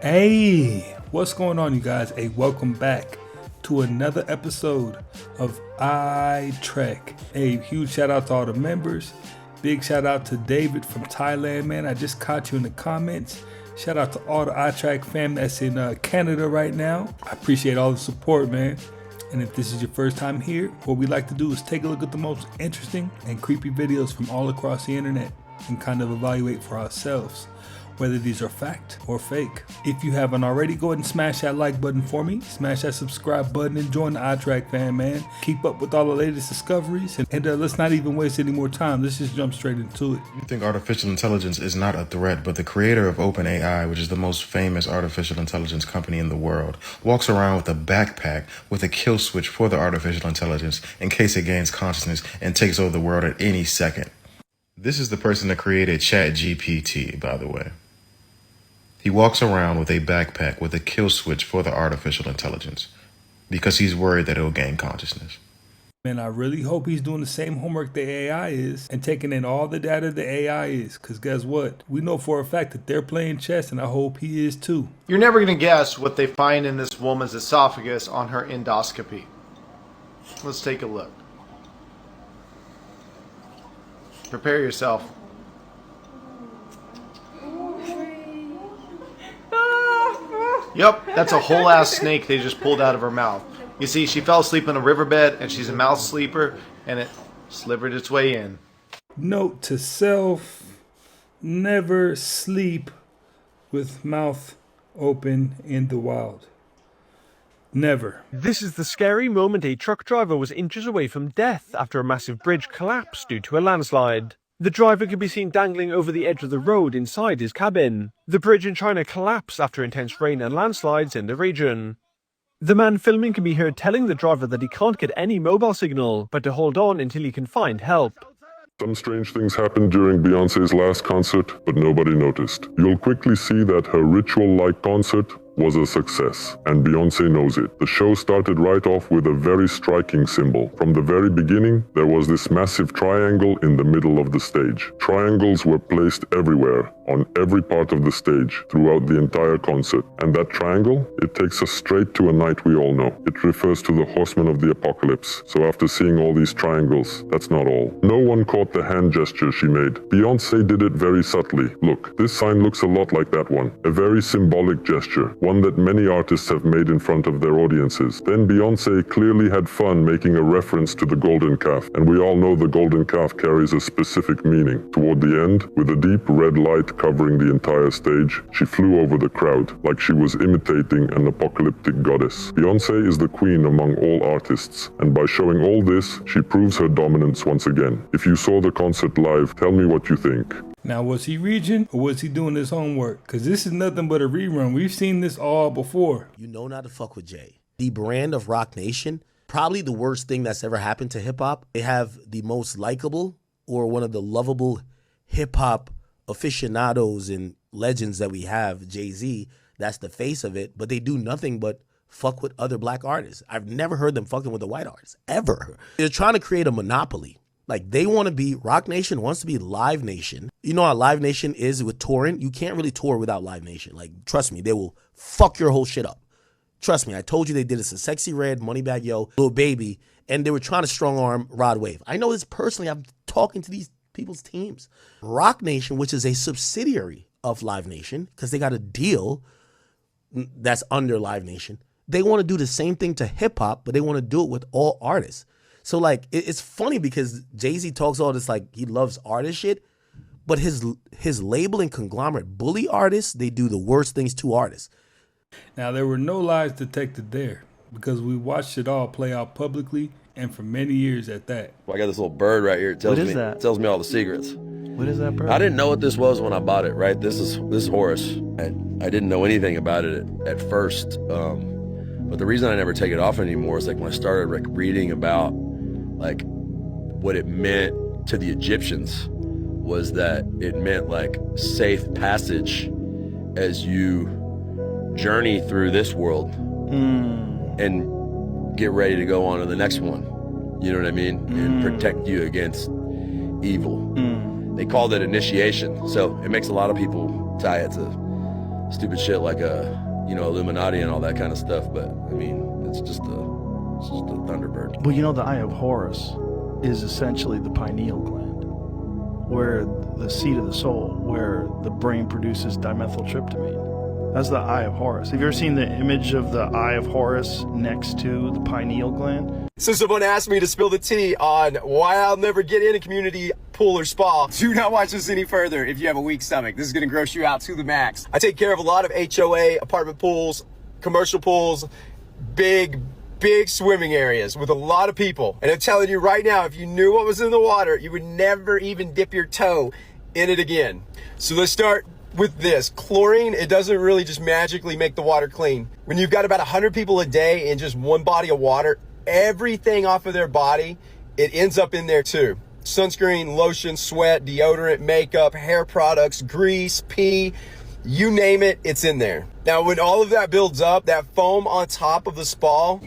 Hey, what's going on, you guys? Hey, welcome back to another episode of outr. A huge shout out to all the members. Big shout out to David from Thailand, man. I just caught you in the comments. Shout out to all the outr fam that's in Canada right now. I appreciate all the support, man. And if this is your first time here, what we like to do is take a look at the most interesting and creepy videos from all across the internet and kind of evaluate for ourselves whether these are fact or fake. If you haven't already, go ahead and smash that like button for me, smash that subscribe button, and join the outr fam, man. Keep up with all the latest discoveries, and let's not even waste any more time. Let's just jump straight into it. You think artificial intelligence is not a threat, but the creator of OpenAI, which is the most famous artificial intelligence company in the world, walks around with a backpack with a kill switch for the artificial intelligence in case it gains consciousness and takes over the world at any second. This is the person that created ChatGPT, by the way. He walks around with a backpack with a kill switch for the artificial intelligence because he's worried that it'll gain consciousness. Man, I really hope he's doing the same homework the AI is and taking in all the data the AI is. Because guess what? We know for a fact that they're playing chess, and I hope he is too. You're never going to guess what they find in this woman's esophagus on her endoscopy. Let's take a look. Prepare yourself. Yep, that's a whole ass snake they just pulled out of her mouth. You see, she fell asleep in a riverbed and she's a mouth sleeper and it slivered its way in. Note to self, never sleep with mouth open in the wild. Never. This is the scary moment a truck driver was inches away from death after a massive bridge collapsed due to a landslide. The driver could be seen dangling over the edge of the road inside his cabin. The bridge in China collapsed after intense rain and landslides in the region. The man filming can be heard telling the driver that he can't get any mobile signal, but to hold on until he can find help. Some strange things happened during Beyoncé's last concert, but nobody noticed. You'll quickly see that her ritual-like concert was a success, and Beyoncé knows it. The show started right off with a very striking symbol. From the very beginning, there was this massive triangle in the middle of the stage. Triangles were placed everywhere, on every part of the stage, throughout the entire concert. And that triangle, it takes us straight to a night we all know. It refers to the horsemen of the apocalypse. So after seeing all these triangles, that's not all. No one caught the hand gesture she made. Beyoncé did it very subtly. Look, this sign looks a lot like that one. A very symbolic gesture. One that many artists have made in front of their audiences. Then Beyoncé clearly had fun making a reference to the golden calf, and we all know the golden calf carries a specific meaning. Toward the end, with a deep red light covering the entire stage, she flew over the crowd, like she was imitating an apocalyptic goddess. Beyoncé is the queen among all artists, and by showing all this, she proves her dominance once again. If you saw the concert live, tell me what you think. Now, was he reaching or was he doing his homework? Because this is nothing but a rerun. We've seen this all before. You know not to fuck with Jay. The brand of Rock Nation, probably the worst thing that's ever happened to hip-hop. They have the most likable or one of the lovable hip-hop aficionados and legends that we have, Jay-Z. That's the face of it. But they do nothing but fuck with other black artists. I've never heard them fucking with a white artist, ever. They're trying to create a monopoly. Like, they want to be, Rock Nation wants to be Live Nation. You know how Live Nation is with touring? You can't really tour without Live Nation. Like, trust me, they will fuck your whole shit up. Trust me, I told you they did this to Sexy Red, Moneybagg Yo, Lil Baby, and they were trying to strong arm Rod Wave. I know this personally. I'm talking to these people's teams. Rock Nation, which is a subsidiary of Live Nation, because they got a deal that's under Live Nation, they want to do the same thing to hip-hop, but they want to do it with all artists. So, like, it's funny because Jay-Z talks all this, like, he loves artist shit, but his label and conglomerate bully artists, they do the worst things to artists. Now, there were no lies detected there because we watched it all play out publicly and for many years at that. I got this little bird right here. It tells What is me that? It tells me all the secrets. What is that, bro? I didn't know what this was when I bought it, right? This is Horus. I didn't know anything about it at first. But the reason I never take it off anymore is like when I started reading about like what it meant to the Egyptians was that it meant like safe passage as you journey through this world and get ready to go on to the next one. You know what I mean? And protect you against evil. They called it initiation. So it makes a lot of people tie it to stupid shit like Illuminati and all that kind of stuff. But I mean, it's just a Thunderbird. Well, the Eye of Horus is essentially the pineal gland, where the seat of the soul, where the brain produces dimethyltryptamine. That's the Eye of Horus. Have you ever seen the image of the Eye of Horus next to the pineal gland? So someone asked me to spill the tea on why I'll never get in a community pool or spa. Do not watch this any further if you have a weak stomach. This is going to gross you out to the max. I take care of a lot of HOA, apartment pools, commercial pools, big swimming areas with a lot of people. And I'm telling you right now, if you knew what was in the water, you would never even dip your toe in it again. So let's start with this. Chlorine, it doesn't really just magically make the water clean. When you've got about 100 people a day in just one body of water, everything off of their body, it ends up in there too. Sunscreen, lotion, sweat, deodorant, makeup, hair products, grease, pee, you name it, it's in there. Now, when all of that builds up, that foam on top of the spa,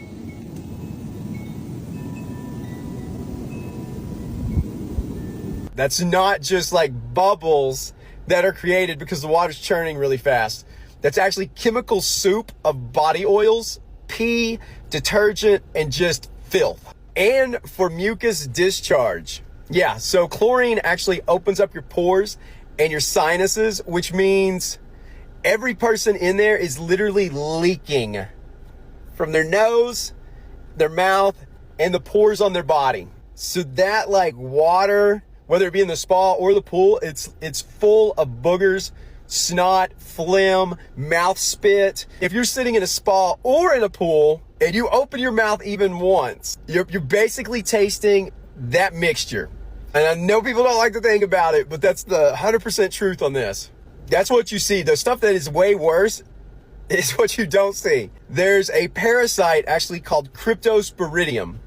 that's not just like bubbles that are created because the water's churning really fast. That's actually chemical soup of body oils, pee, detergent, and just filth. And for mucus discharge. Yeah, so chlorine actually opens up your pores and your sinuses, which means every person in there is literally leaking from their nose, their mouth, and the pores on their body. So that like water, whether it be in the spa or the pool, it's full of boogers, snot, phlegm, mouth spit. If you're sitting in a spa or in a pool and you open your mouth even once, you're basically tasting that mixture. And I know people don't like to think about it, but that's the 100% truth on this. That's what you see. The stuff that is way worse is what you don't see. There's a parasite actually called Cryptosporidium,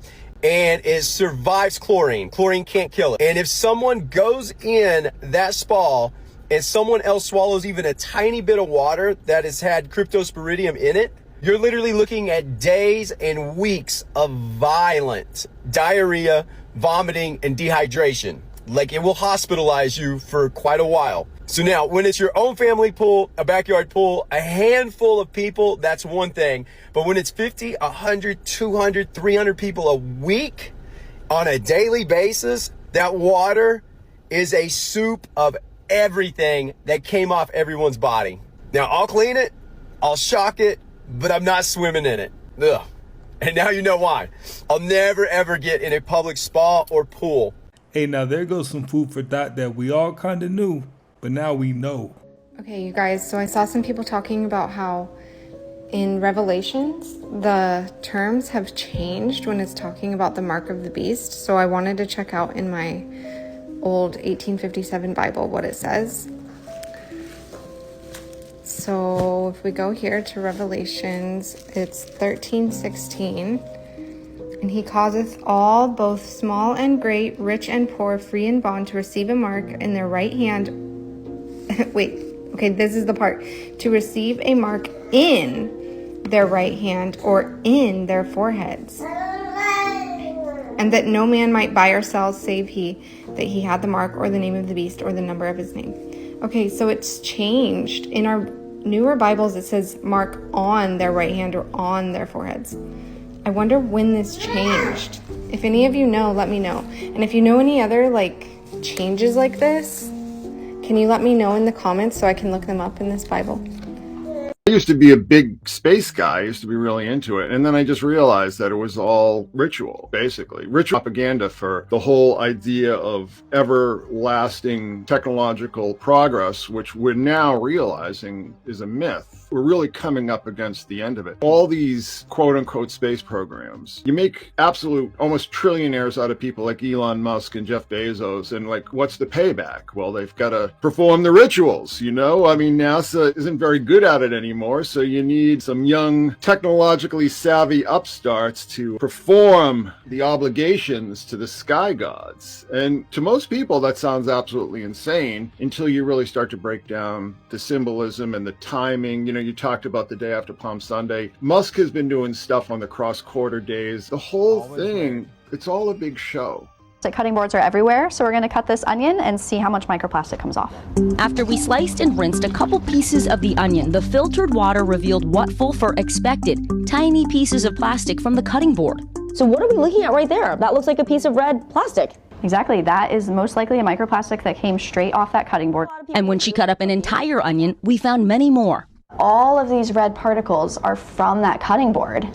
and it survives chlorine. Chlorine can't kill it. And if someone goes in that spa and someone else swallows even a tiny bit of water that has had Cryptosporidium in it, you're literally looking at days and weeks of violent diarrhea, vomiting, and dehydration. Like, it will hospitalize you for quite a while. So now, when it's your own family pool, a backyard pool, a handful of people, that's one thing. But when it's 50, 100, 200, 300 people a week on a daily basis, that water is a soup of everything that came off everyone's body. Now, I'll clean it, I'll shock it, but I'm not swimming in it. Ugh. And now you know why. I'll never, ever get in a public spa or pool. Hey, now there goes some food for thought that we all kind of knew, but now we know. Okay, you guys, so I saw some people talking about how in Revelations, the terms have changed when it's talking about the mark of the beast. So I wanted to check out in my old 1857 Bible what it says. So if we go here to Revelations, it's 13:16. And he causeth all, both small and great, rich and poor, free and bond, to receive a mark in their right hand. This is the part. To receive a mark in their right hand or in their foreheads. And that no man might buy or sell save he, that he had the mark or the name of the beast or the number of his name. Okay, so it's changed. In our newer Bibles, it says mark on their right hand or on their foreheads. I wonder when this changed. If any of you know, let me know. And if you know any other changes like this, can you let me know in the comments so I can look them up in this Bible? I used to be a big space guy. I used to be really into it. And then I just realized that it was all ritual, basically. Ritual propaganda for the whole idea of everlasting technological progress, which we're now realizing is a myth. We're really coming up against the end of it. All these quote-unquote space programs, you make absolute almost trillionaires out of people like Elon Musk and Jeff Bezos, and what's the payback? Well, they've got to perform the rituals, I mean, NASA isn't very good at it anymore, so you need some young, technologically savvy upstarts to perform the obligations to the sky gods. And to most people, that sounds absolutely insane until you really start to break down the symbolism and the timing. You talked about the day after Palm Sunday. Musk has been doing stuff on the cross-quarter days. The whole thing, it's all a big show. The cutting boards are everywhere, so we're going to cut this onion and see how much microplastic comes off. After we sliced and rinsed a couple pieces of the onion, the filtered water revealed what Fulfer expected, tiny pieces of plastic from the cutting board. So what are we looking at right there? That looks like a piece of red plastic. Exactly, that is most likely a microplastic that came straight off that cutting board. And when she cut up an entire onion, we found many more. All of these red particles are from that cutting board.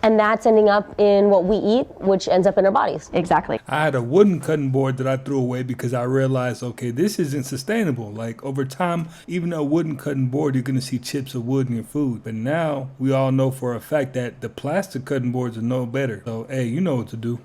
And that's ending up in what we eat, which ends up in our bodies. Exactly. I had a wooden cutting board that I threw away because I realized, okay, this isn't sustainable. Like over time, even a wooden cutting board, you're going to see chips of wood in your food. But now we all know for a fact that the plastic cutting boards are no better. So, hey, you know what to do.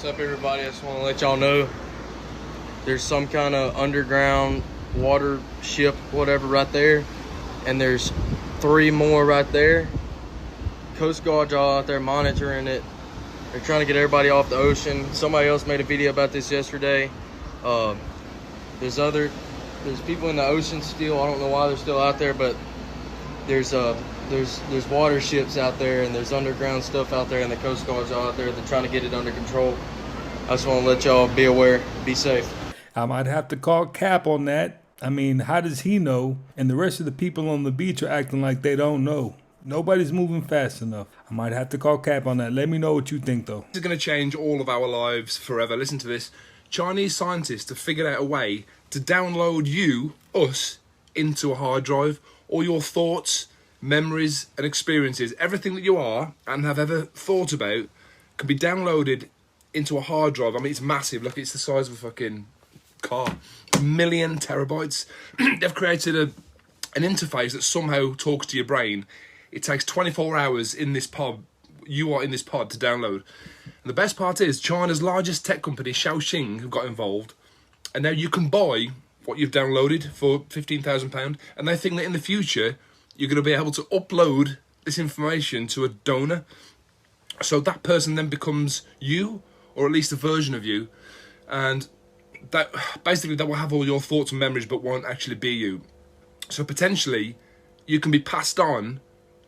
Everybody, I just want to let y'all know there's some kind of underground water ship, whatever, right there, and there's 3 more right there. Coast Guard's all out there monitoring it. They're trying to get everybody off the ocean. Somebody else made a video about this yesterday. There's people in the ocean still. I don't know why they're still out there, but there's water ships out there, and there's underground stuff out there, and the Coast Guard's all out there. They're trying to get it under control. I just want to let y'all be aware, be safe. I might have to call Cap on that. I mean, how does he know? And the rest of the people on the beach are acting like they don't know. Nobody's moving fast enough. I might have to call Cap on that. Let me know what you think, though. This is going to change all of our lives forever. Listen to this. Chinese scientists have figured out a way to download us, into a hard drive. All your thoughts, memories, and experiences, everything that you are and have ever thought about can be downloaded into a hard drive. I mean, it's massive. Look, it's the size of a fucking car. 1 million terabytes. They've created an interface that somehow talks to your brain. It takes 24 hours in this pod. You are in this pod to download. And the best part is China's largest tech company, Shaoxing, have got involved. And now you can buy what you've downloaded for £15,000. And they think that in the future, you're going to be able to upload this information to a donor. So that person then becomes you, or at least a version of you, and that basically that will have all your thoughts and memories but won't actually be you. So potentially you can be passed on,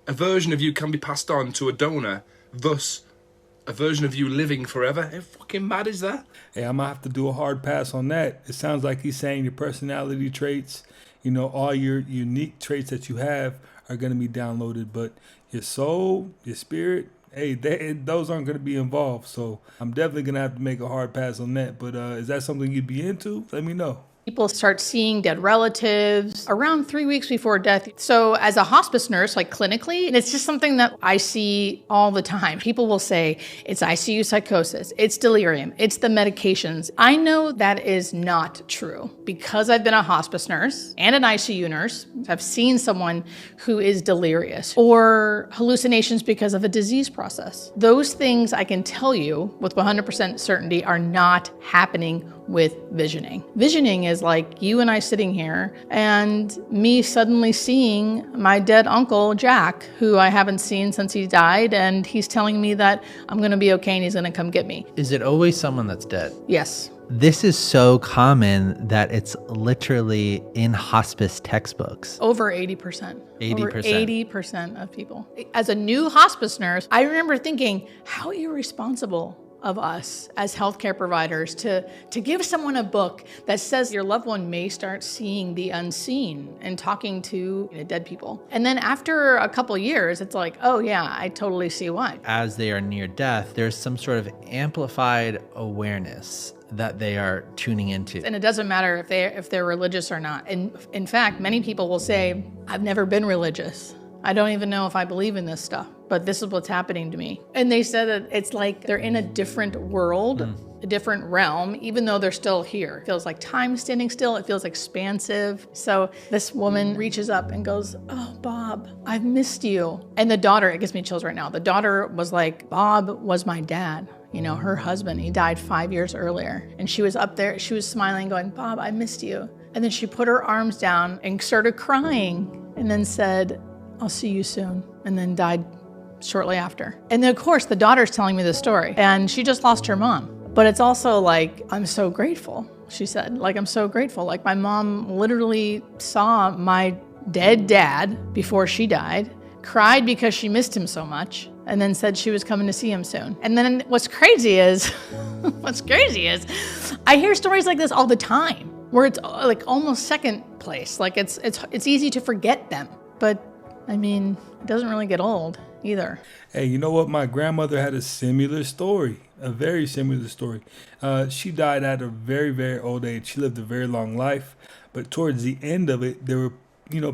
a version of you can be passed on to a donor, thus a version of you living forever. How fucking mad is that? Hey, I might have to do a hard pass on that. It sounds like he's saying your personality traits, all your unique traits that you have are going to be downloaded, but your soul, your spirit, hey, those aren't going to be involved. So I'm definitely going to have to make a hard pass on that. But is that something you'd be into? Let me know. People start seeing dead relatives around 3 weeks before death. So as a hospice nurse, like clinically, it's just something that I see all the time. People will say, it's ICU psychosis, it's delirium, it's the medications. I know that is not true because I've been a hospice nurse and an ICU nurse. I've seen someone who is delirious or hallucinations because of a disease process. Those things I can tell you with 100% certainty are not happening with visioning. Visioning is like you and I sitting here and me suddenly seeing my dead uncle, Jack, who I haven't seen since he died, and he's telling me that I'm going to be okay and he's going to come get me. Is it always someone that's dead? Yes. This is so common that it's literally in hospice textbooks. Over 80%. 80%. Over 80% of people. As a new hospice nurse, I remember thinking, how irresponsible of us as healthcare providers to give someone a book that says your loved one may start seeing the unseen and talking to dead people. And then after a couple years, it's like, oh yeah, I totally see why. As they are near death, there's some sort of amplified awareness that they are tuning into. And it doesn't matter if they're religious or not. And in fact, many people will say, I've never been religious. I don't even know if I believe in this stuff, but this is what's happening to me. And they said that it's like they're in a different world, a different realm, even though they're still here. It feels like time standing still. It feels expansive. So this woman reaches up and goes, oh, Bob, I've missed you. And the daughter, it gives me chills right now. The daughter was like, Bob was my dad. You know, her husband, he died 5 years earlier. And she was up there, she was smiling, going, Bob, I missed you. And then she put her arms down and started crying and then said, I'll see you soon. And then died shortly after. And then, of course, the daughter's telling me the story. And she just lost her mom. But it's also like, I'm so grateful, she said. Like, I'm so grateful. Like, my mom literally saw my dead dad before she died, cried because she missed him so much, and then said she was coming to see him soon. And then what's crazy is I hear stories like this all the time, where it's like almost second place. Like it's easy to forget them. But I mean, it doesn't really get old either. Hey, you know what? My grandmother had a similar story, a very similar story. She died at a very, very old age. She lived a very long life, but towards the end of it, there were,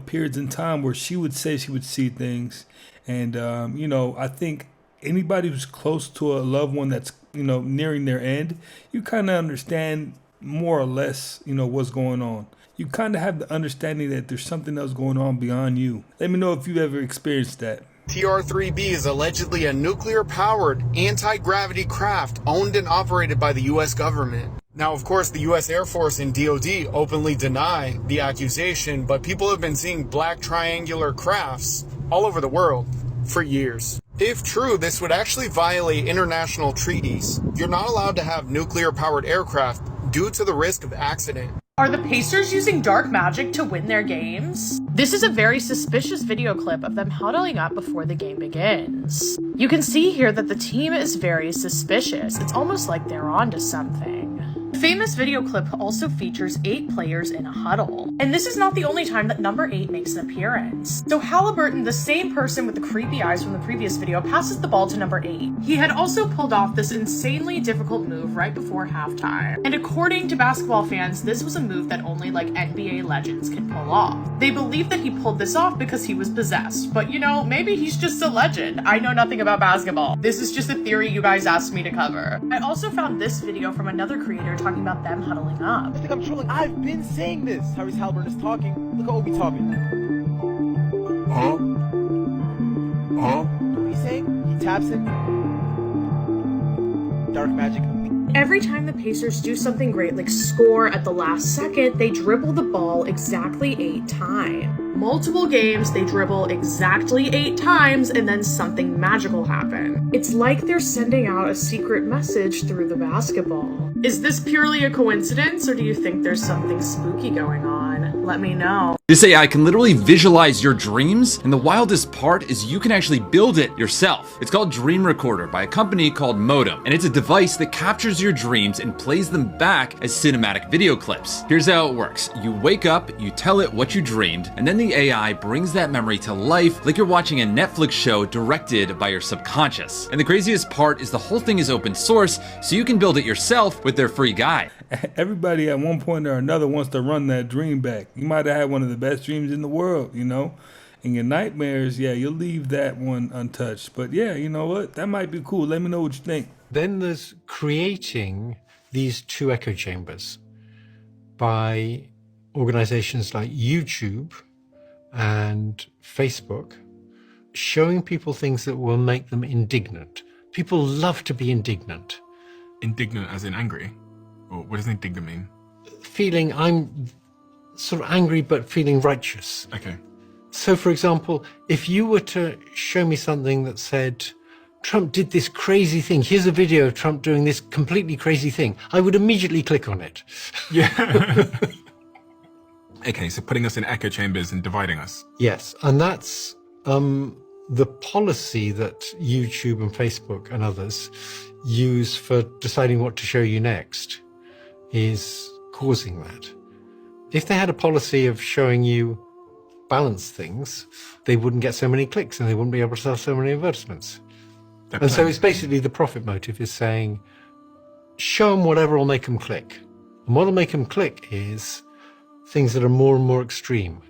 periods in time where she would say she would see things. And, I think anybody who's close to a loved one that's, nearing their end, you kind of understand more or less, what's going on. You kind of have the understanding that there's something else going on beyond you. Let me know if you've ever experienced that. TR-3B is allegedly a nuclear-powered anti-gravity craft owned and operated by the U.S. government. Now, of course, the U.S. Air Force and DoD openly deny the accusation, but people have been seeing black triangular crafts all over the world for years. If true, this would actually violate international treaties. You're not allowed to have nuclear-powered aircraft due to the risk of accident. Are the Pacers using dark magic to win their games? This is a very suspicious video clip of them huddling up before the game begins. You can see here that the team is very suspicious. It's almost like they're onto something. The famous video clip also features 8 players in a huddle. And this is not the only time that number 8 makes an appearance. So Halliburton, the same person with the creepy eyes from the previous video, passes the ball to number 8. He had also pulled off this insanely difficult move right before halftime. And according to basketball fans, this was a move that only like NBA legends can pull off. They believe that he pulled this off because he was possessed. But maybe he's just a legend. I know nothing about basketball. This is just a theory you guys asked me to cover. I also found this video from another creator talking about them huddling up. I think I'm trolling. I've been saying this. Tyrese Halliburton is talking. Look at Obi talking. What he's saying? He taps him. Dark magic. Every time the Pacers do something great, like score at the last second, they dribble the ball exactly 8 times. Multiple games, they dribble exactly 8 times, and then something magical happens. It's like they're sending out a secret message through the basketball. Is this purely a coincidence, or do you think there's something spooky going on? Let me know. This AI can literally visualize your dreams, and the wildest part is you can actually build it yourself. It's called Dream Recorder by a company called Modem, and it's a device that captures your dreams and plays them back as cinematic video clips. Here's how it works. You wake up, you tell it what you dreamed, and then the AI brings that memory to life like you're watching a Netflix show directed by your subconscious. And the craziest part is the whole thing is open source, so you can build it yourself with their free guide. Everybody at one point or another wants to run that dream back. You might have had one of the best dreams in the world, and your nightmares, you'll leave that one untouched. But you know what? That might be cool. Let me know what you think. Then there's creating these 2 echo chambers by organizations like YouTube and Facebook, showing people things that will make them indignant. People love to be indignant. Indignant as in angry? What does indignant mean? Feeling I'm sort of angry but feeling righteous. Okay. So, for example, if you were to show me something that said, Trump did this crazy thing, here's a video of Trump doing this completely crazy thing, I would immediately click on it. Yeah. Okay, so putting us in echo chambers and dividing us. Yes, and that's the policy that YouTube and Facebook and others use for deciding what to show you next is causing that. If they had a policy of showing you balanced things, they wouldn't get so many clicks and they wouldn't be able to sell so many advertisements. And so it's basically the profit motive is saying, show them whatever will make them click. And what will make them click is things that are more and more extreme.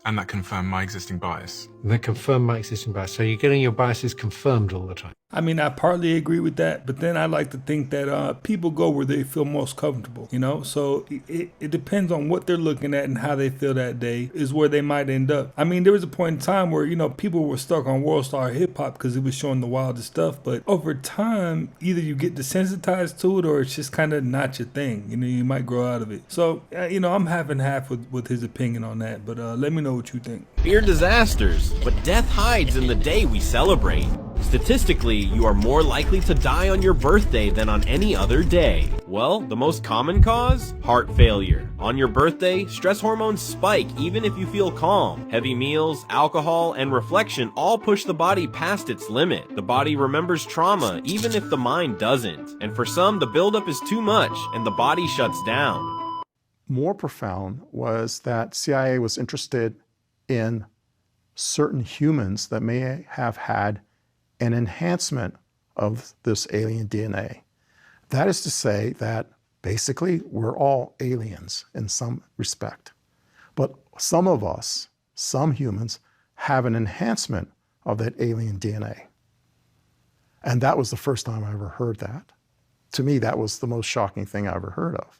And that confirm my existing bias. That confirm my existing bias. So you're getting your biases confirmed all the time. I mean, I partly agree with that, but then I like to think that people go where they feel most comfortable, you know? So it depends on what they're looking at and how they feel that day is where they might end up. I mean, there was a point in time where, you know, people were stuck on World Star Hip Hop because it was showing the wildest stuff. But over time, either you get desensitized to it or it's just kind of not your thing. You know, you might grow out of it. So, you know, I'm half and half with his opinion on that. But let me know what you think. Fear disasters, but death hides in the day we celebrate. Statistically, you are more likely to die on your birthday than on any other day. Well, the most common cause? Heart failure. On your birthday, stress hormones spike even if you feel calm. Heavy meals, alcohol, and reflection all push the body past its limit. The body remembers trauma even if the mind doesn't. And for some, the buildup is too much and the body shuts down. More profound was that CIA was interested in certain humans that may have had an enhancement of this alien DNA. That is to say that basically we're all aliens in some respect. But some of us, some humans, have an enhancement of that alien DNA. And that was the first time I ever heard that. To me, that was the most shocking thing I ever heard of.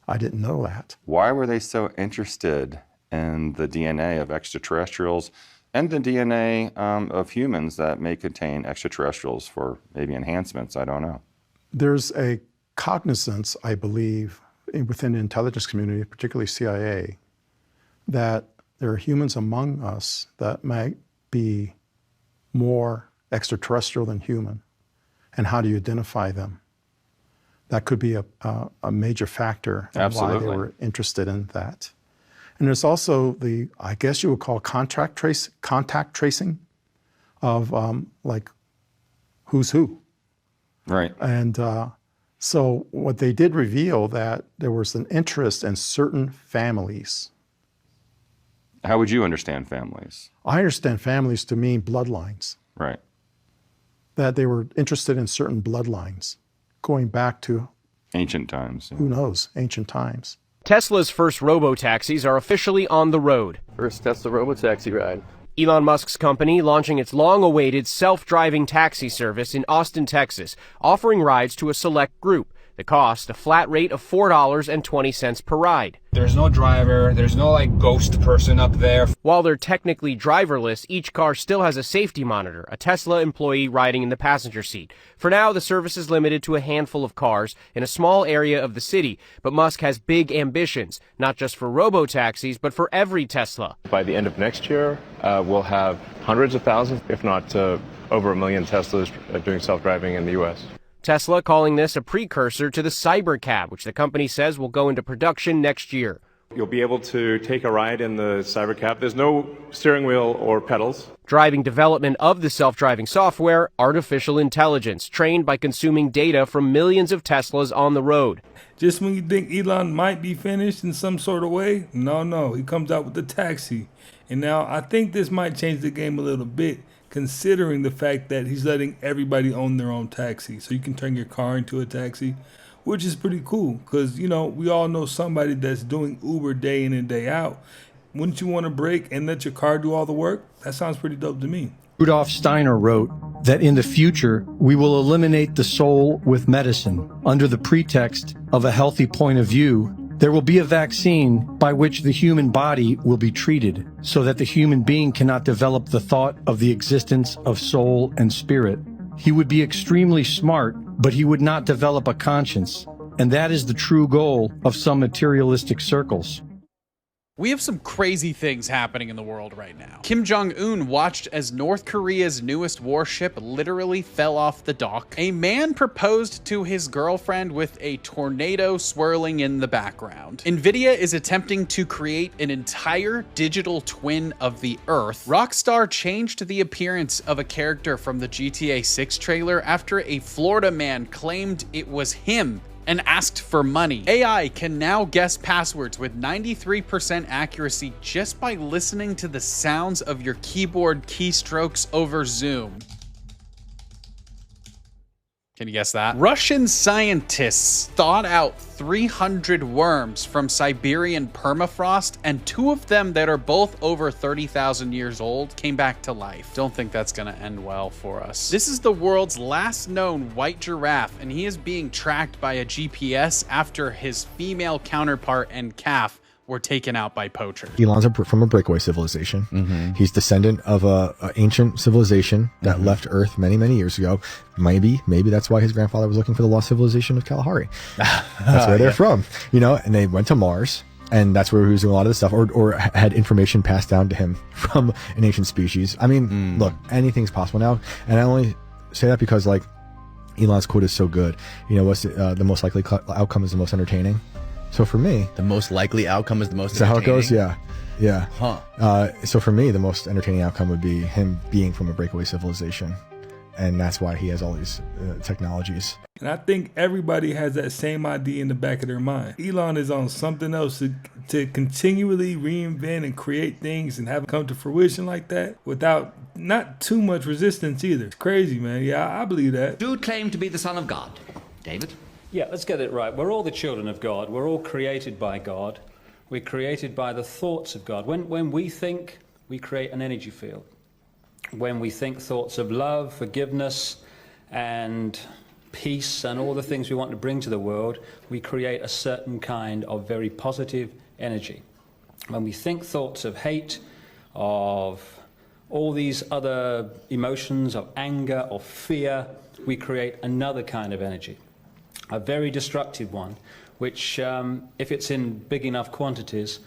I didn't know that. Why were they so interested in the DNA of extraterrestrials and the DNA of humans that may contain extraterrestrials for maybe enhancements? I don't know. There's a cognizance, I believe, within the intelligence community, particularly CIA, that there are humans among us that might be more extraterrestrial than human. And how do you identify them? That could be a major factor in why they were interested in that. And there's also the, I guess you would call contact tracing of like who's who. Right. And so what they did reveal that there was an interest in certain families. How would you understand families? I understand families to mean bloodlines. Right. That they were interested in certain bloodlines going back to ancient times. Who knows, ancient times. Tesla's first robo-taxis are officially on the road. First Tesla robo-taxi ride. Elon Musk's company launching its long-awaited self-driving taxi service in Austin, Texas, offering rides to a select group. The cost, a flat rate of $4.20 per ride. There's no driver, there's no like ghost person up there. While they're technically driverless, each car still has a safety monitor, a Tesla employee riding in the passenger seat. For now, the service is limited to a handful of cars in a small area of the city, but Musk has big ambitions, not just for robo-taxis, but for every Tesla. By the end of next year, we'll have hundreds of thousands, if not over 1 million Teslas doing self-driving in the U.S. Tesla calling this a precursor to the Cybercab, which the company says will go into production next year. You'll be able to take a ride in the Cybercab. There's no steering wheel or pedals. Driving development of the self-driving software, artificial intelligence, trained by consuming data from millions of Teslas on the road. Just when you think Elon might be finished in some sort of way, no, he comes out with the taxi. And now I think this might change the game a little bit, considering the fact that he's letting everybody own their own taxi. So you can turn your car into a taxi, which is pretty cool because, you know, we all know somebody that's doing Uber day in and day out. Wouldn't you want to break and let your car do all the work? That sounds pretty dope to me. Rudolf Steiner wrote that in the future, we will eliminate the soul with medicine under the pretext of a healthy point of view. There will be a vaccine by which the human body will be treated so that the human being cannot develop the thought of the existence of soul and spirit. He would be extremely smart, but he would not develop a conscience. And that is the true goal of some materialistic circles. We have some crazy things happening in the world right now. Kim Jong-un watched as North Korea's newest warship literally fell off the dock. A man proposed to his girlfriend with a tornado swirling in the background. Nvidia is attempting to create an entire digital twin of the Earth. Rockstar changed the appearance of a character from the GTA 6 trailer after a Florida man claimed it was him and asked for money. AI can now guess passwords with 93% accuracy just by listening to the sounds of your keyboard keystrokes over Zoom. Can you guess that? Russian scientists thawed out 300 worms from Siberian permafrost, and 2 of them that are both over 30,000 years old came back to life. Don't think that's gonna end well for us. This is the world's last known white giraffe, and he is being tracked by a GPS after his female counterpart and calf were taken out by poachers. Elon's from a breakaway civilization. Mm-hmm. He's descendant of a ancient civilization that left Earth many, many years ago. Maybe that's why his grandfather was looking for the lost civilization of Kalahari. That's where they're from, you know, and they went to Mars. And that's where he was doing a lot of this stuff, or had information passed down to him from an ancient species. I mean, look, anything's possible now. And I only say that because, like, Elon's quote is so good. You know, what's the most likely outcome is the most entertaining. So for me, the most likely outcome is the most entertaining. Is that how it goes? Yeah. Yeah. Huh. So for me, the most entertaining outcome would be him being from a breakaway civilization. And that's why he has all these technologies. And I think everybody has that same idea in the back of their mind. Elon is on something else to continually reinvent and create things and have it come to fruition like that without not too much resistance either. It's crazy, man. Yeah, I believe that. Dude claimed to be the son of God. David? Yeah, let's get it right. We're all the children of God. We're all created by God. We're created by the thoughts of God. When we think, we create an energy field. When we think thoughts of love, forgiveness, and peace, and all the things we want to bring to the world, we create a certain kind of very positive energy. When we think thoughts of hate, of all these other emotions, of anger, of fear, we create another kind of energy. A very destructive one, which, if it's in big enough quantities,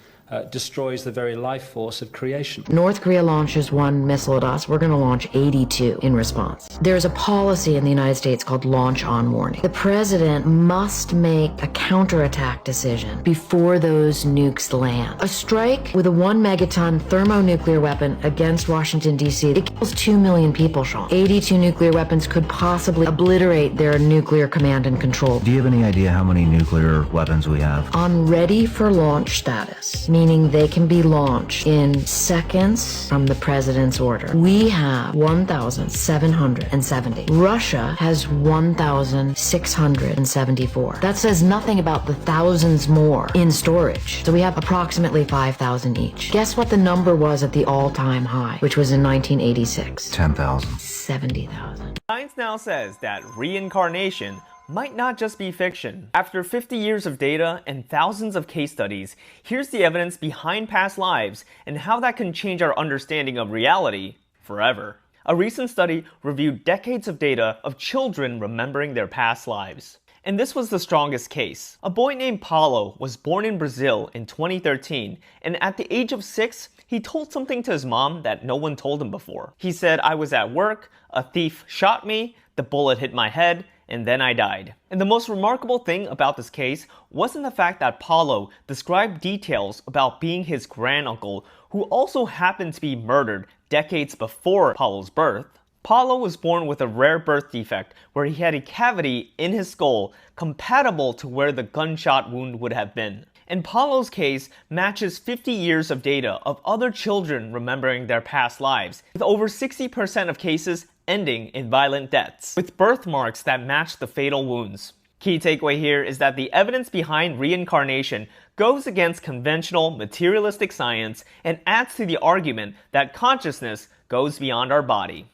destroys the very life force of creation. North Korea launches 1 missile at us. We're going to launch 82 in response. There's a policy in the United States called launch on warning. The president must make a counterattack decision before those nukes land. A strike with a 1 megaton thermonuclear weapon against Washington, D.C., it kills 2 million people, Sean. 82 nuclear weapons could possibly obliterate their nuclear command and control. Do you have any idea how many nuclear weapons we have? On ready for launch status, meaning they can be launched in seconds from the president's order. We have 1,770. Russia has 1,674. That says nothing about the thousands more in storage. So we have approximately 5,000 each. Guess what the number was at the all-time high, which was in 1986? 10,000. 70,000. Science now says that reincarnation might not just be fiction. After 50 years of data and thousands of case studies, here's the evidence behind past lives and how that can change our understanding of reality forever. A recent study reviewed decades of data of children remembering their past lives. And this was the strongest case. A boy named Paulo was born in Brazil in 2013, and at the age of 6, he told something to his mom that no one told him before. He said, "I was at work, a thief shot me, the bullet hit my head, and then I died." And the most remarkable thing about this case wasn't the fact that Paulo described details about being his granduncle, who also happened to be murdered decades before Paulo's birth. Paulo was born with a rare birth defect where he had a cavity in his skull compatible to where the gunshot wound would have been. And Paulo's case matches 50 years of data of other children remembering their past lives, with over 60% of cases ending in violent deaths, with birthmarks that match the fatal wounds. Key takeaway here is that the evidence behind reincarnation goes against conventional materialistic science and adds to the argument that consciousness goes beyond our body.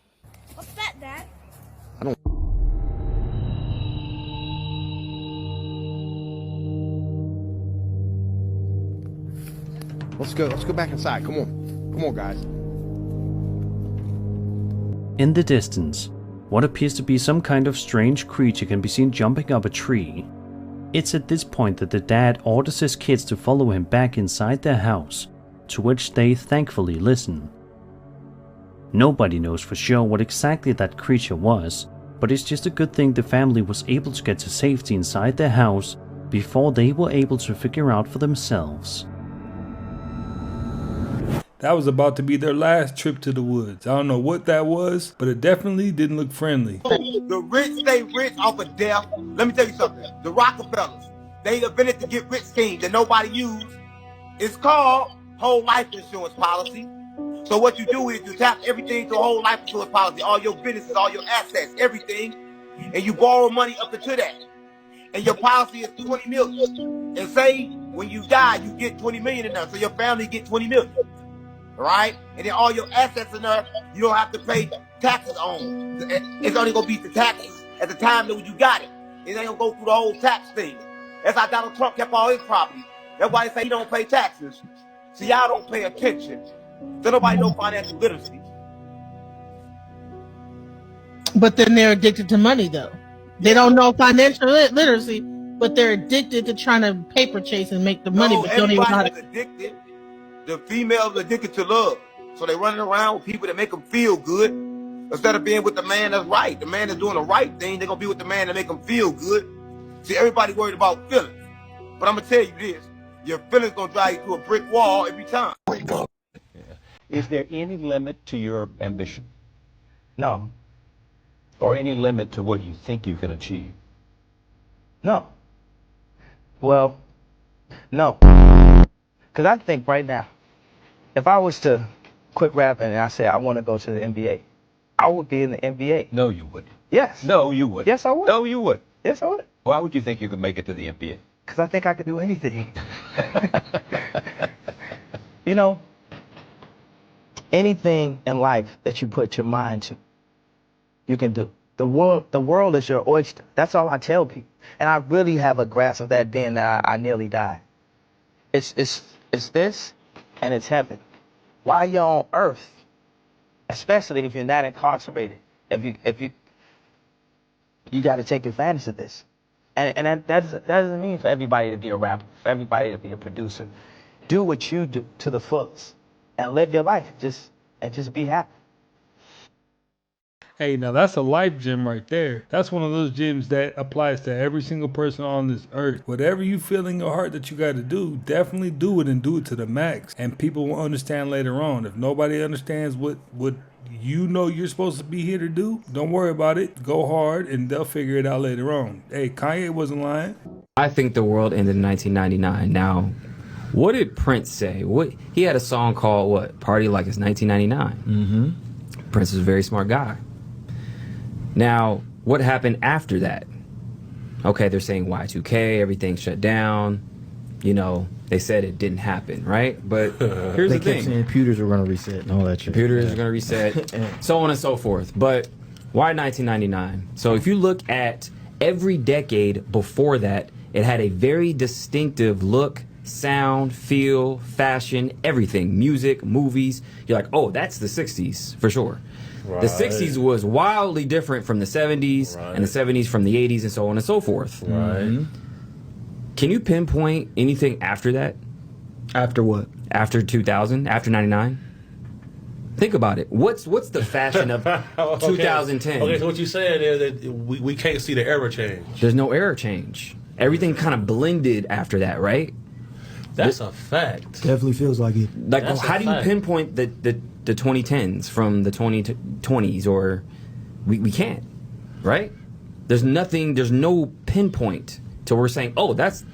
What's that, Dad? Let's go back inside. Come on, guys. In the distance, what appears to be some kind of strange creature can be seen jumping up a tree. It's at this point that the dad orders his kids to follow him back inside their house, to which they thankfully listen. Nobody knows for sure what exactly that creature was, but it's just a good thing the family was able to get to safety inside their house before they were able to figure out for themselves. That was about to be their last trip to the woods. I don't know what that was, but it definitely didn't look friendly. The rich stay rich off of death. Let me tell you something. The Rockefellers, they invented the get rich scheme that nobody used. It's called whole life insurance policy. So what you do is you tap everything to a whole life insurance policy, all your businesses, all your assets, everything, and you borrow money up to that. And your policy is 20 million. And say when you die, you get 20 million in there. So your family get 20 million. Right? And then all your assets in there, you don't have to pay taxes on. It's only gonna be the taxes at the time that you got it. It ain't gonna go through the whole tax thing. That's how Donald Trump kept all his property. That's why they say he don't pay taxes. So y'all don't pay attention. So nobody know financial literacy. But then they're addicted to money, though. They don't know financial literacy, but they're addicted to trying to paper chase and make the money. But don't even know how to. Addicted. The females are addicted to love. So they're running around with people that make them feel good instead of being with the man that's right. The man that's doing the right thing, they're going to be with the man that make them feel good. See, everybody worried about feelings. But I'm going to tell you this. Your feelings going to drive you to a brick wall every time. Wake up. Is there any limit to your ambition? No. Or any limit to what you think you can achieve? No. Well, no. Because I think right now, if I was to quit rapping and I say I want to go to the NBA, I would be in the NBA. No, you wouldn't. Yes. No, you would. Yes, I would. No, you would. Yes, I would. Why would you think you could make it to the NBA? Because I think I could do anything. You know, anything in life that you put your mind to, you can do. The world is your oyster. That's all I tell people. And I really have a grasp of that being that I nearly died. It's this and it's heaven. While you're on earth, especially if you're not incarcerated, if you got to take advantage of this. And that doesn't mean for everybody to be a rapper, for everybody to be a producer. Do what you do to the fullest and live your life. Just be happy. Hey, now that's a life gym right there. That's one of those gyms that applies to every single person on this earth. Whatever you feel in your heart that you got to do, definitely do it and do it to the max. And people will understand later on. If nobody understands what you know you're supposed to be here to do, don't worry about it. Go hard and they'll figure it out later on. Hey, Kanye wasn't lying. I think the world ended in 1999. Now, what did Prince say? He had a song called what? Party Like It's 1999. Mm-hmm. Prince is a very smart guy. Now, what happened after that? Okay, they're saying Y2K, everything shut down. You know, they said it didn't happen, right? But here's the thing. They kept saying computers were going to reset and all that shit. Computers are going to reset, so on and so forth. But why 1999? So if you look at every decade before that, it had a very distinctive look, sound, feel, fashion, everything. Music, movies. You're like, oh, that's the 60s for sure. Right. The 60s was wildly different from the 70s, and the 70s from the 80s, and so on and so forth. Right. Mm-hmm. Can you pinpoint anything after that? After what? After 2000? After 99? Think about it. What's the fashion of 2010? Okay, so what you're saying is that we can't see the era change. There's no era change. Everything kind of blended after that, right? That's a fact. Definitely feels like it. Like, how do you pinpoint the 2010s from the 2020s, or we can't, right? There's no pinpoint till we're saying, oh, that's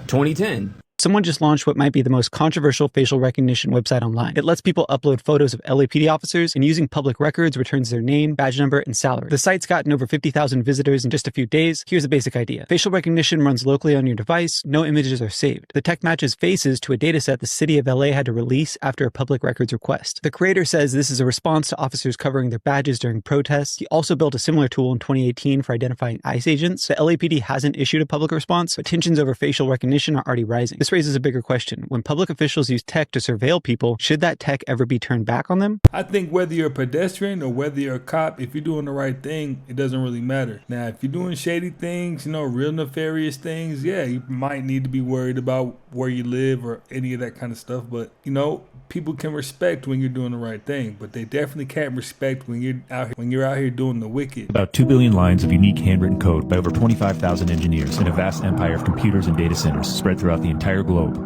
2010. Someone just launched what might be the most controversial facial recognition website online. It lets people upload photos of LAPD officers and using public records returns their name, badge number, and salary. The site's gotten over 50,000 visitors in just a few days. Here's a basic idea. Facial recognition runs locally on your device. No images are saved. The tech matches faces to a dataset the city of LA had to release after a public records request. The creator says this is a response to officers covering their badges during protests. He also built a similar tool in 2018 for identifying ICE agents. The LAPD hasn't issued a public response, but tensions over facial recognition are already rising. The this raises a bigger question. When public officials use tech to surveil people, should that tech ever be turned back on them? I think whether you're a pedestrian or whether you're a cop, if you're doing the right thing, it doesn't really matter. Now, if you're doing shady things, real nefarious things, yeah, you might need to be worried about where you live or any of that kind of stuff. But, people can respect when you're doing the right thing, but they definitely can't respect when you're out here doing the wicked. About 2 billion lines of unique handwritten code by over 25,000 engineers in a vast empire of computers and data centers spread throughout the entire globe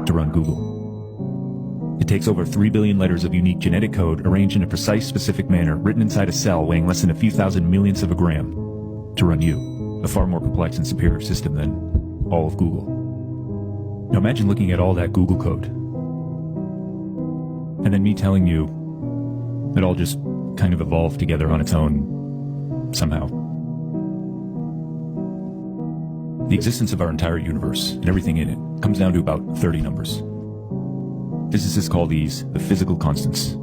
to run Google. It takes over 3 billion letters of unique genetic code arranged in a precise, specific manner, written inside a cell weighing less than a few thousand millionths of a gram to run you, a far more complex and superior system than all of Google. Now imagine looking at all that Google code, and then me telling you it all just kind of evolved together on its own somehow. The existence of our entire universe and everything in it comes down to about 30 numbers. Physicists call these the physical constants.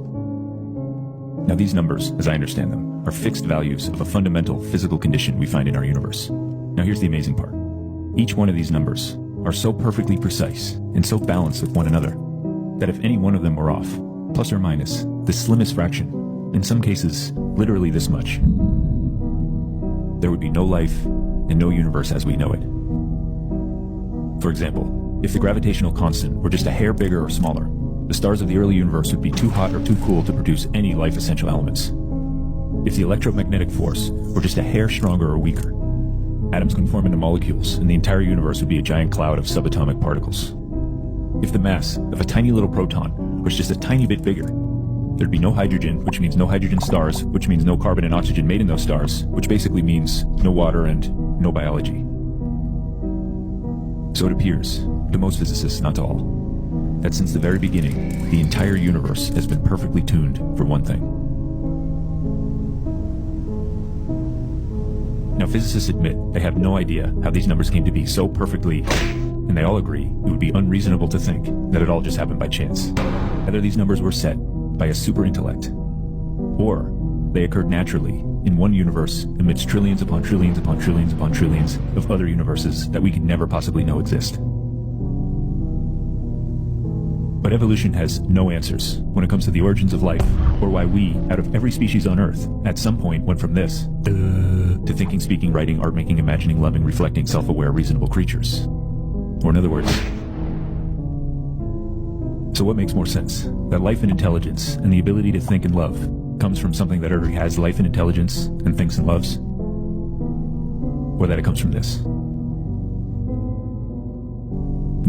Now these numbers, as I understand them, are fixed values of a fundamental physical condition we find in our universe. Now here's the amazing part. Each one of these numbers are so perfectly precise and so balanced with one another that if any one of them were off, plus or minus the slimmest fraction, in some cases literally this much, there would be no life and no universe as we know it. For example, if the gravitational constant were just a hair bigger or smaller, the stars of the early universe would be too hot or too cool to produce any life-essential elements. If the electromagnetic force were just a hair stronger or weaker, atoms can form into molecules and the entire universe would be a giant cloud of subatomic particles. If the mass of a tiny little proton was just a tiny bit bigger, there'd be no hydrogen, which means no hydrogen stars, which means no carbon and oxygen made in those stars, which basically means no water and no biology. So it appears, to most physicists, not to all, that since the very beginning, the entire universe has been perfectly tuned for one thing. Now physicists admit they have no idea how these numbers came to be so perfectly, and they all agree it would be unreasonable to think that it all just happened by chance. Either these numbers were set by a super intellect, or they occurred naturally in one universe amidst trillions upon trillions upon trillions upon trillions of other universes that we could never possibly know exist. But evolution has no answers when it comes to the origins of life, or why we, out of every species on Earth, at some point went from this to thinking, speaking, writing, art making, imagining, loving, reflecting, self-aware, reasonable creatures. Or in other words, so what makes more sense? That life and intelligence and the ability to think and love comes from something that already has life and intelligence and thinks and loves? Or that it comes from this?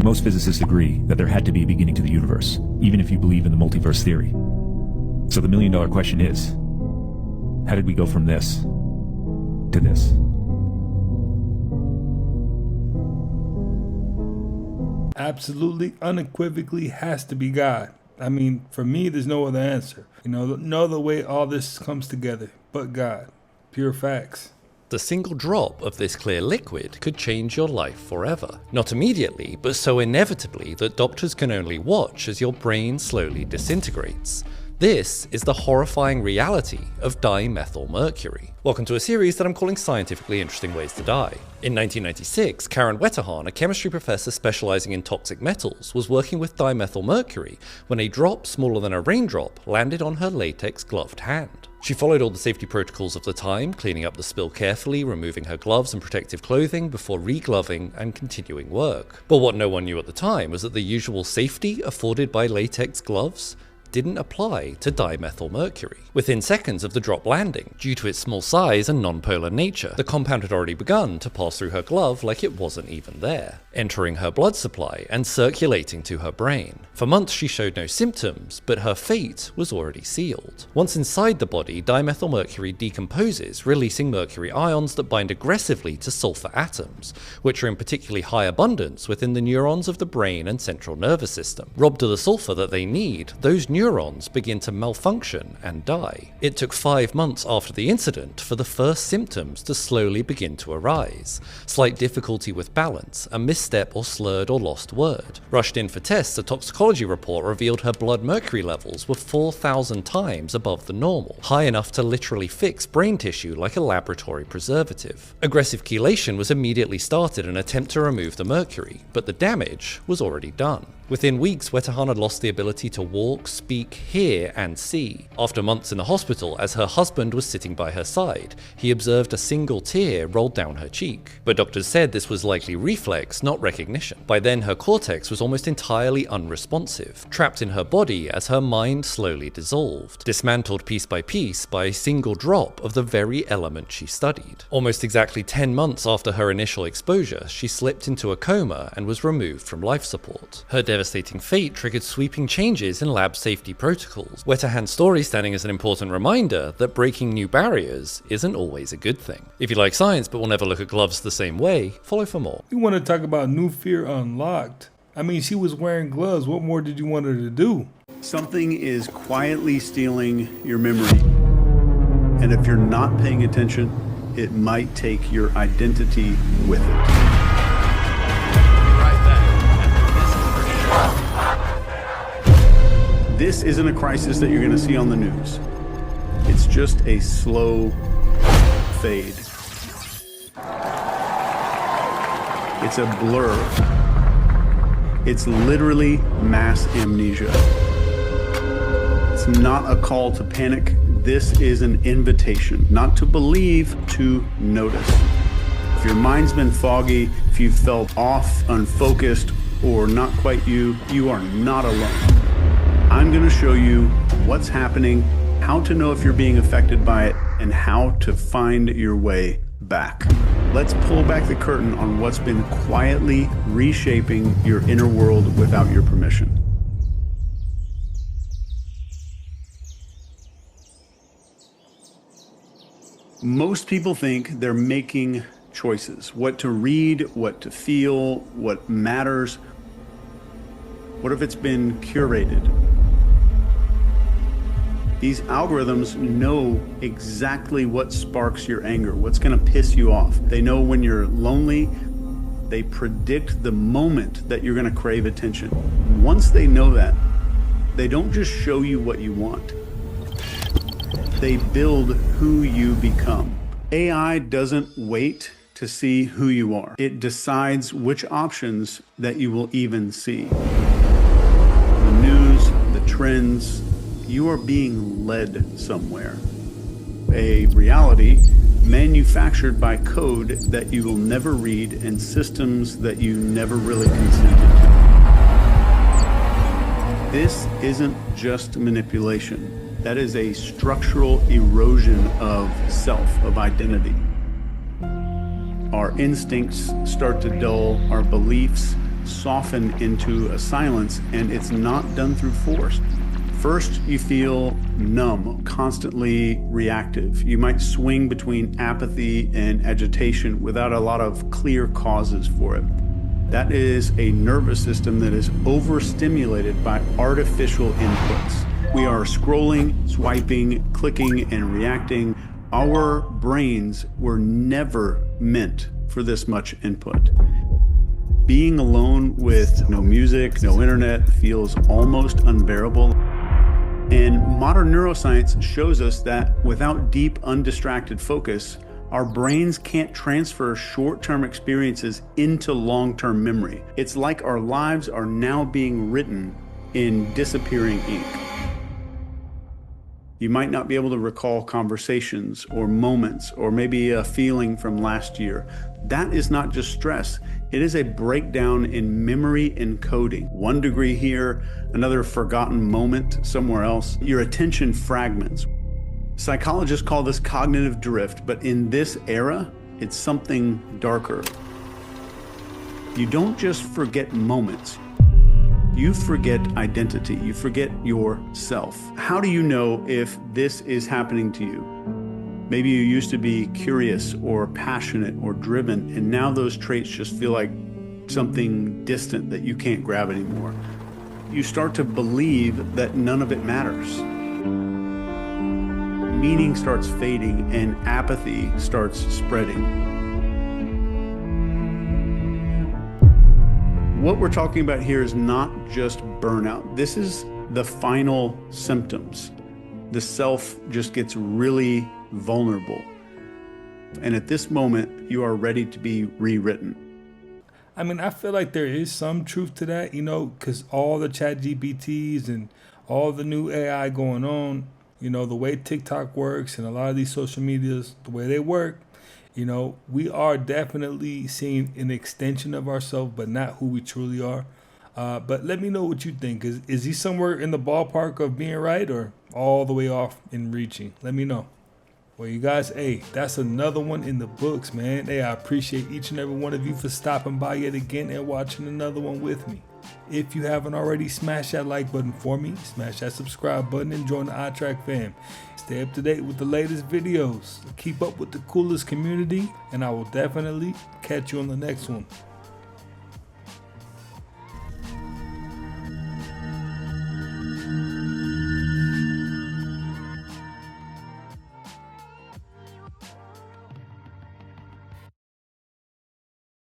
Most physicists agree that there had to be a beginning to the universe, even if you believe in the multiverse theory. So the million-dollar question is, how did we go from this to this? Absolutely, unequivocally has to be God. I mean, for me, there's no other answer. No other way all this comes together but God. Pure facts. The single drop of this clear liquid could change your life forever. Not immediately, but so inevitably that doctors can only watch as your brain slowly disintegrates. This is the horrifying reality of dimethylmercury. Welcome to a series that I'm calling Scientifically Interesting Ways to Die. In 1996, Karen Wetterhahn, a chemistry professor specializing in toxic metals, was working with dimethylmercury when a drop smaller than a raindrop landed on her latex gloved hand. She followed all the safety protocols of the time, cleaning up the spill carefully, removing her gloves and protective clothing before re-gloving and continuing work. But what no one knew at the time was that the usual safety afforded by latex gloves didn't apply to dimethylmercury. Within seconds of the drop landing, due to its small size and non-polar nature, the compound had already begun to pass through her glove like it wasn't even there, entering her blood supply and circulating to her brain. For months she showed no symptoms, but her fate was already sealed. Once inside the body, dimethylmercury decomposes, releasing mercury ions that bind aggressively to sulfur atoms, which are in particularly high abundance within the neurons of the brain and central nervous system. Robbed of the sulfur that they need, those neurons neurons begin to malfunction and die. It took 5 months after the incident for the first symptoms to slowly begin to arise. Slight difficulty with balance, a misstep or slurred or lost word. Rushed in for tests, a toxicology report revealed her blood mercury levels were 4,000 times above the normal, high enough to literally fix brain tissue like a laboratory preservative. Aggressive chelation was immediately started in an attempt to remove the mercury, but the damage was already done. Within weeks, Wetahan had lost the ability to walk, speak, hear, and see. After months in the hospital, as her husband was sitting by her side, he observed a single tear roll down her cheek. But doctors said this was likely reflex, not recognition. By then, her cortex was almost entirely unresponsive, trapped in her body as her mind slowly dissolved, dismantled piece by a single drop of the very element she studied. Almost exactly 10 months after her initial exposure, she slipped into a coma and was removed from life support. Her devastating fate triggered sweeping changes in lab safety protocols. Wetahan's story standing as an important reminder that breaking new barriers isn't always a good thing. If you like science but will never look at gloves the same way, follow for more. You want to talk about new fear unlocked? I mean, she was wearing gloves. What more did you want her to do? Something is quietly stealing your memory. And if you're not paying attention, it might take your identity with it. This isn't a crisis that you're going to see on the news. It's just a slow fade. It's a blur. It's literally mass amnesia. It's not a call to panic. This is an invitation, not to believe, to notice. If your mind's been foggy, if you felt off, unfocused, or not quite you, you are not alone. I'm going to show you what's happening, how to know if you're being affected by it, and how to find your way back. Let's pull back the curtain on what's been quietly reshaping your inner world without your permission. Most people think they're making choices, what to read, what to feel, what matters. What if it's been curated? These algorithms know exactly what sparks your anger, what's going to piss you off. They know when you're lonely. They predict the moment that you're going to crave attention. Once they know that, they don't just show you what you want. They build who you become. AI doesn't wait to see who you are. It decides which options that you will even see. The news, the trends, you are being led somewhere. A reality manufactured by code that you will never read and systems that you never really consented to. This isn't just manipulation. That is a structural erosion of self, of identity. Our instincts start to dull, our beliefs soften into a silence, and it's not done through force. First, you feel numb, constantly reactive. You might swing between apathy and agitation without a lot of clear causes for it. That is a nervous system that is overstimulated by artificial inputs. We are scrolling, swiping, clicking, and reacting. Our brains were never meant for this much input. Being alone with no music, no internet feels almost unbearable. And modern neuroscience shows us that without deep, undistracted focus, our brains can't transfer short-term experiences into long-term memory. It's like our lives are now being written in disappearing ink. You might not be able to recall conversations or moments or maybe a feeling from last year. That is not just stress. It is a breakdown in memory encoding. 1 degree here, another forgotten moment somewhere else. Your attention fragments. Psychologists call this cognitive drift, but in this era, it's something darker. You don't just forget moments. You forget identity. You forget yourself. How do you know if this is happening to you? Maybe you used to be curious or passionate or driven, and now those traits just feel like something distant that you can't grab anymore. you start to believe that none of it matters. Meaning starts fading and apathy starts spreading. What we're talking about here is not just burnout. This is the final symptoms. The self just gets really vulnerable. And at this moment, you are ready to be rewritten. I mean, I feel like there is some truth to that, because all the chat GPTs and all the new AI going on, the way TikTok works and a lot of these social medias, the way they work, we are definitely seeing an extension of ourselves, but not who we truly are. But let me know what you think. Is he somewhere in the ballpark of being right or all the way off in reaching? Let me know. Well, you guys, that's another one in the books, man. I appreciate each and every one of you for stopping by yet again and watching another one with me. If you haven't already, smash that like button for me, smash that subscribe button, and join the iTrack fam. Stay up to date with the latest videos. Keep up with the coolest community, and I will definitely catch you on the next one.